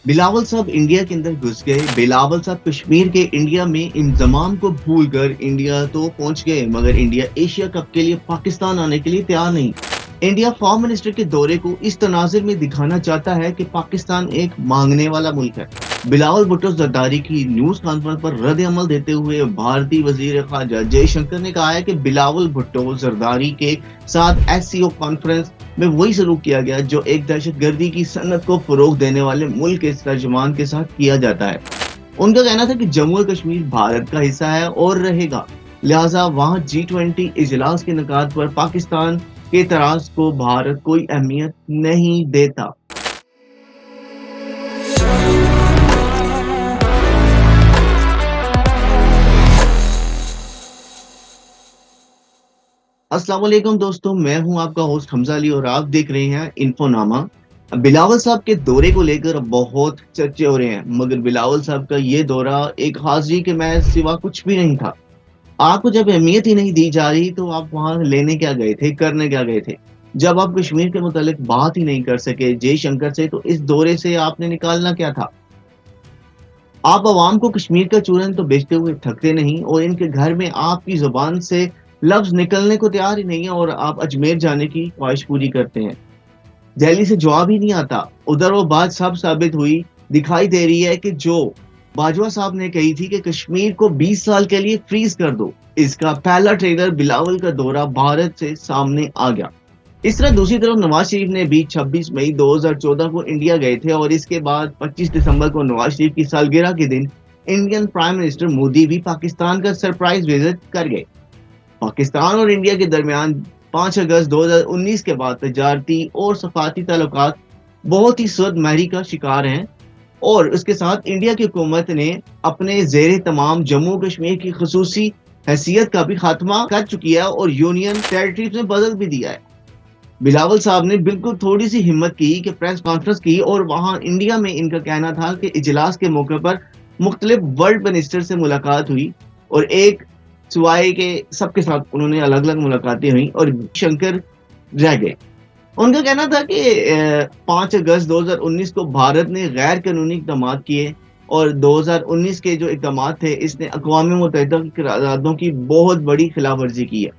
बिलावल साहब इंडिया के अंदर घुस गए। बिलावल साहब कश्मीर के इंडिया में इंजमाम को भूल कर इंडिया तो पहुंच गए, मगर इंडिया एशिया कप के लिए पाकिस्तान आने के लिए तैयार नहीं। इंडिया फॉरेन मिनिस्टर के दौरे को इस तनाजुर में दिखाना चाहता है कि पाकिस्तान एक मांगने वाला मुल्क है। बिलावल भुट्टो जरदारी की न्यूज कॉन्फ्रेंस पर रद्द अमल देते हुए भारतीय वजीर खारजा जयशंकर ने कहा है कि बिलावल भुट्टो जरदारी के साथ एससीओ कॉन्फ्रेंस में वही सलूक किया गया जो एक दहशतगर्दी की सनत को फरोग देने वाले मुल्क के तर्जुमान के साथ किया जाता है। उनका कहना था कि जम्मू और कश्मीर भारत का हिस्सा है और रहेगा, लिहाजा वहां G20 इजलास के निकात पर पाकिस्तान के एतराज को भारत कोई अहमियत नहीं देता। अस्सलाम वालेकुम दोस्तों, मैं हूं आपका होस्ट हमजा अली और आप देख रहे हैं इन्फोनामा। बिलावल साहब के दौरे को लेकर बहुत चर्चे हो रहे हैं, मगर बिलावल साहब का ये दौरा एक हाजिरी के महज सिवा कुछ भी नहीं था। आपको जब अहमियत ही नहीं दी जा रही तो आप वहां लेने क्या गए थे, करने क्या गए थे? जब आप कश्मीर के मुतालिक बात ही नहीं कर सके जयशंकर से, तो इस दौरे से आपने निकालना क्या था? आप अवाम को कश्मीर का चूरन तो बेचते हुए थकते नहीं और इनके घर में आपकी जुबान से लफ्ज निकलने को तैयार ही नहीं है और आप अजमेर जाने की ख्वाहिश पूरी करते हैं। दिल्ली से जवाब ही नहीं आता। उधर वो बात सब साबित हुई, दिखाई दे रही है कि जो बाजवा साहब ने कही थी कि कश्मीर को 20 साल के लिए फ्रीज कर दो, इसका पहला ट्रेलर बिलावल का दौरा भारत से सामने आ गया। इस तरह दूसरी तरफ नवाज शरीफ ने भी 26 मई 2014 को इंडिया गए थे और इसके बाद 25 दिसंबर को नवाज शरीफ की सालगिरह के दिन इंडियन प्राइम मिनिस्टर मोदी भी पाकिस्तान का सरप्राइज विजिट कर गए। पाकिस्तान और इंडिया के दरमियान 5 अगस्त 2019 के बाद तजारती और सफारती ताल्लुकात बहुत ही सुदमहरी का शिकार हैं और उसके साथ इंडिया की हुकूमत ने अपने जेर तमाम जम्मू कश्मीर की खसूसी हैसियत का भी खात्मा कर चुकी है और यूनियन टेरिटरीज में बदल भी दिया है। बिलावल साहब ने बिल्कुल थोड़ी सी हिम्मत की कि प्रेस कॉन्फ्रेंस की और वहां इंडिया में इनका कहना था कि इजलास के मौके पर मुख्तलिफ वर्ल्ड मिनिस्टर से मुलाकात हुई और एक सुवाई के सबके साथ उन्होंने अलग अलग मुलाकातें हुई और शंकर रह गए। उनका कहना था कि 5 अगस्त 2019 को भारत ने गैर कानूनी इकदाम किए और 2019 के जो इकदाम थे इसने अक़वाम मुत्तहिदा की करारदादों की बहुत बड़ी खिलाफ वर्जी की है।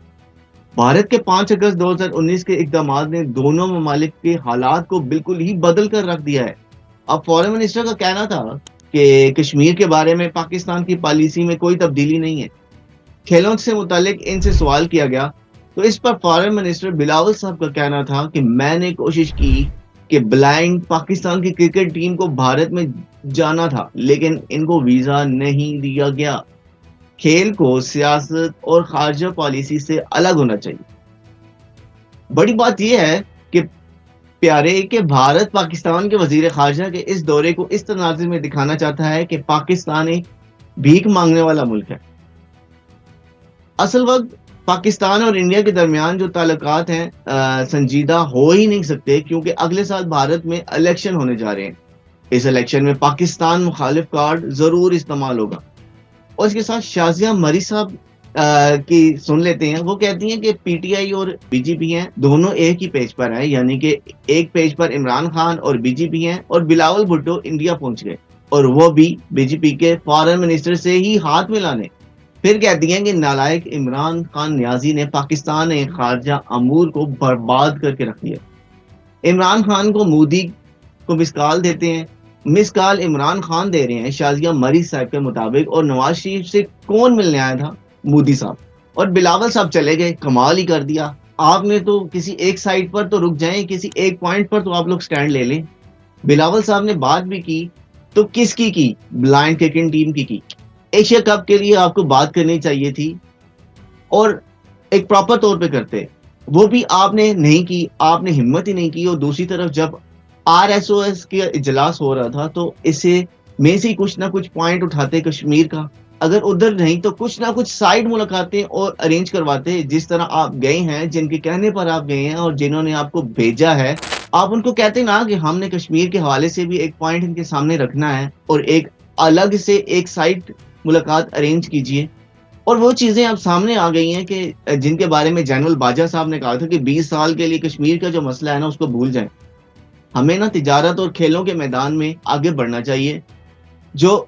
भारत के 5 अगस्त 2019 के इकदाम ने दोनों ममालिक के हालात को बिल्कुल ही बदल कर रख दिया है। अब फॉरेन मिनिस्टर का कहना था कि कश्मीर के बारे में पाकिस्तान की पॉलिसी में कोई तब्दीली नहीं है। खेलों से मुतालिक इनसे सवाल किया गया तो इस पर फॉरेन मिनिस्टर बिलावल साहब का कहना था कि मैंने कोशिश की कि ब्लाइंड पाकिस्तान की क्रिकेट टीम को भारत में जाना था, लेकिन इनको वीजा नहीं दिया गया। खेल को सियासत और खारजा पॉलिसी से अलग होना चाहिए। बड़ी बात यह है कि प्यारे कि भारत पाकिस्तान के वजीर खारजा के इस दौरे को इस तनाजुर में दिखाना चाहता है कि पाकिस्तान एक भीख मांगने वाला मुल्क है। असल वक्त पाकिस्तान और इंडिया के दरमियान जो ताल्लुकात हैं संजीदा हो ही नहीं सकते, क्योंकि अगले साल भारत में इलेक्शन होने जा रहे हैं। इस इलेक्शन में पाकिस्तान मुखालिफ कार्ड जरूर इस्तेमाल होगा। और इसके साथ शाजिया मरी साहब की सुन लेते हैं। वो कहती हैं कि पीटीआई और बीजेपी हैं, दोनों एक ही पेज पर हैं, यानी कि एक पेज पर इमरान खान और बीजेपी हैं और बिलावल भुट्टो इंडिया पहुंच गए और वो भी बीजेपी के फॉरेन मिनिस्टर से ही हाथ मिलाने। फिर कहती हैं कि नालायक इमरान खान न्याजी ने पाकिस्तान खारजा अमूर को बर्बाद करके रख दिया। इमरान खान को मोदी को मिस कॉल देते हैं, मिस कॉल इमरान खान दे रहे हैं शाजिया मरी साहब के मुताबिक, और नवाज शरीफ से कौन मिलने आया था? मोदी साहब। और बिलावल साहब चले गए। कमाल ही कर दिया आपने। तो किसी एक साइड पर तो रुक जाएं, किसी एक पॉइंट पर तो आप लोग स्टैंड ले लें। बिलावल साहब ने बात भी की तो किसकी की? ब्लाइंड क्रिकेट टीम की। एशिया कप के लिए आपको बात करनी चाहिए थी और एक प्रॉपर तौर पे करते, वो भी आपने नहीं की। आपने हिम्मत ही नहीं की। और दूसरी तरफ जब RSOS के इजलास हो रहा था तो इसे में से कुछ ना कुछ पॉइंट उठाते कश्मीर का। अगर उधर नहीं तो कुछ ना कुछ साइड मुलाकातें और अरेंज करवाते, जिस तरह आप गए हैं, जिनके कहने पर आप गए हैं और जिन्होंने आपको भेजा है, आप उनको कहते ना कि हमने कश्मीर के हवाले से भी एक पॉइंट इनके सामने रखना है और एक अलग से एक साइड मुलाकात अरेंज कीजिए। और वो चीजें अब सामने आ गई हैं कि जिनके बारे में जनरल बाजा साहब ने कहा था कि 20 साल के लिए कश्मीर का जो मसला है ना उसको भूल जाएं। ہمیں نا تجارت اور کھیلوں کے میدان میں آگے بڑھنا چاہیے. جو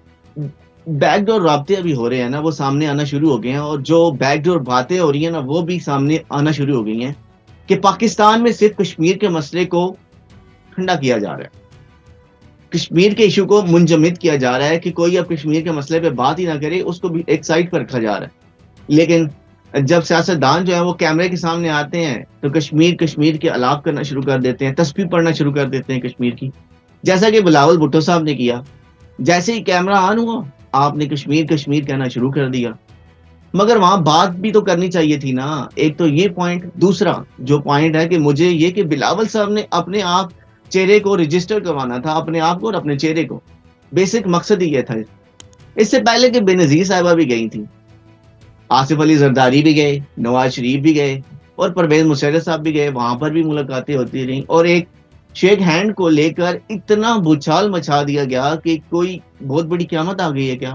بیک ڈور رابطے ابھی ہو رہے ہیں نا وہ سامنے آنا شروع ہو گئے ہیں, اور جو بیک ڈور باتیں ہو رہی ہیں نا وہ بھی سامنے آنا شروع ہو گئی ہیں کہ پاکستان میں صرف کشمیر کے مسئلے کو ٹھنڈا کیا جا رہا ہے, کشمیر کے ایشو کو منجمد کیا جا رہا ہے کہ کوئی اب کشمیر کے مسئلے پہ بات ہی نہ کرے, اس کو بھی ایک سائڈ پر رکھا جا رہا ہے. لیکن جب سیاستدان جو ہے وہ کیمرے کے سامنے آتے ہیں تو کشمیر کے الاپ کرنا شروع کر دیتے ہیں, تسبیح پڑھنا شروع کر دیتے ہیں کشمیر کی, جیسا کہ بلاول بھٹو صاحب نے کیا. جیسے ہی کیمرہ آن ہوا آپ نے کشمیر کشمیر کہنا شروع کر دیا. مگر وہاں بات بھی تو کرنی چاہیے تھی نا. ایک تو یہ پوائنٹ, دوسرا جو پوائنٹ ہے کہ مجھے یہ کہ بلاول صاحب نے اپنے آپ چہرے کو رجسٹر کروانا تھا, اپنے آپ کو اور اپنے چہرے کو. بیسک مقصد ہی یہ تھا. اس سے پہلے کہ بے نظیر صاحبہ بھی گئی تھی, آصف علی زرداری بھی گئے, نواز شریف بھی گئے, اور پرویز مشرف صاحب بھی گئے, وہاں پر بھی ملاقاتیں ہوتی رہیں, اور ایک شیک ہینڈ کو لے کر اتنا بھوچال مچا دیا گیا کہ کوئی بہت بڑی قیامت آ گئی ہے کیا,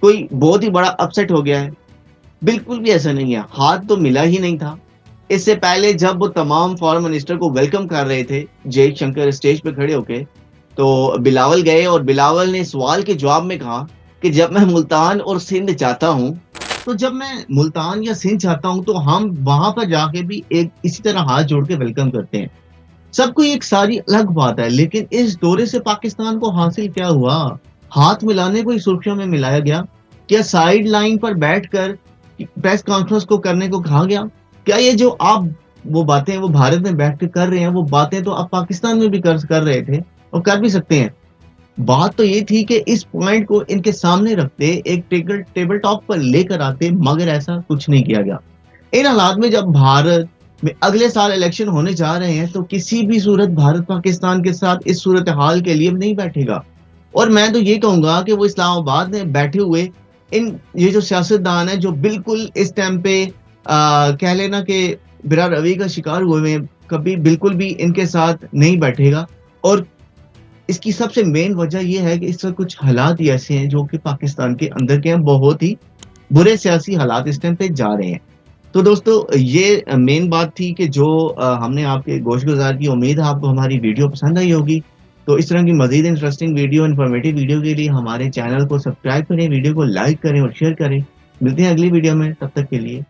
کوئی بہت ہی بڑا اپسیٹ ہو گیا ہے. بالکل بھی ایسا نہیں ہے, ہاتھ تو ملا ہی نہیں تھا. اس سے پہلے جب وہ تمام فارن منسٹر کو ویلکم کر رہے تھے جے شنکر اسٹیج پہ کھڑے ہو کے, تو بلاول گئے اور بلاول نے سوال کے جواب میں کہا کہ جب میں ملتان اور سندھ جاتا ہوں, تو جب میں ملتان یا سندھ جاتا ہوں تو ہم وہاں پر جا کے بھی ایک اسی طرح ہاتھ جوڑ کے ویلکم کرتے ہیں. سب کو ایک ساری الگ بات ہے, لیکن اس دورے سے پاکستان کو حاصل کیا ہوا؟ ہاتھ ملانے کو ہی سرخیوں میں ملایا گیا؟ کیا سائیڈ لائن پر بیٹھ کر پریس کانفرنس کو کرنے کو کہا گیا؟ کیا یہ جو آپ وہ باتیں وہ بھارت میں بیٹھ کے کر رہے ہیں, وہ باتیں تو آپ پاکستان میں بھی کر رہے تھے اور کر بھی سکتے ہیں. بات تو یہ تھی کہ اس پوائنٹ کو ان کے سامنے رکھتے, ایک ٹیبل ٹاک پر لے کر آتے, مگر ایسا کچھ نہیں کیا گیا. ان حالات میں جب بھارت میں اگلے سال الیکشن ہونے جا رہے ہیں تو کسی بھی صورت بھارت پاکستان کے ساتھ اس صورتحال کے لیے نہیں بیٹھے گا. اور میں تو یہ کہوں گا کہ وہ اسلام آباد میں بیٹھے ہوئے یہ جو سیاستدان ہیں جو بالکل اس ٹائم پہ کہہ لینا کہ برا روی کا شکار ہوئے ہیں, کبھی بالکل بھی ان کے ساتھ نہیں بیٹھے گا. اور اس کی سب سے مین وجہ یہ ہے کہ اس وقت کچھ حالات ہی ایسے ہیں جو کہ پاکستان کے اندر کے ہیں, بہت ہی برے سیاسی حالات اس ٹائم پہ جا رہے ہیں. تو دوستو یہ مین بات تھی کہ جو ہم نے آپ کے گوش گزار کی. امید ہے آپ کو ہماری ویڈیو پسند آئی ہوگی. تو اس طرح کی مزید انٹرسٹنگ ویڈیو, انفارمیٹیو ویڈیو کے لیے ہمارے چینل کو سبسکرائب کریں, ویڈیو کو لائک کریں اور شیئر کریں. ملتے ہیں اگلی ویڈیو میں, تب تک کے لیے